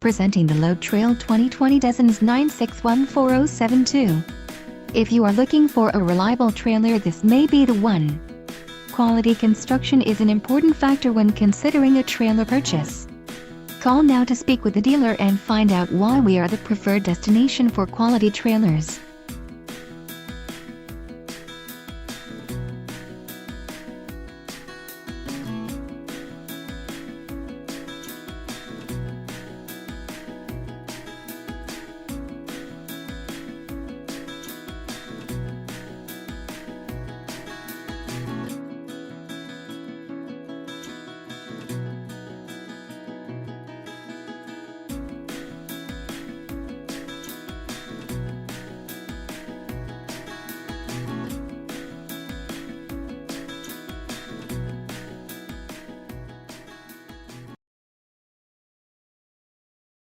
Presenting the Load Trail 2020 DZ9614072. If you are looking for a reliable trailer, this may be the one. Quality construction is an important factor when considering a trailer purchase. Call now to speak with the dealer and find out why we are the preferred destination for quality trailers.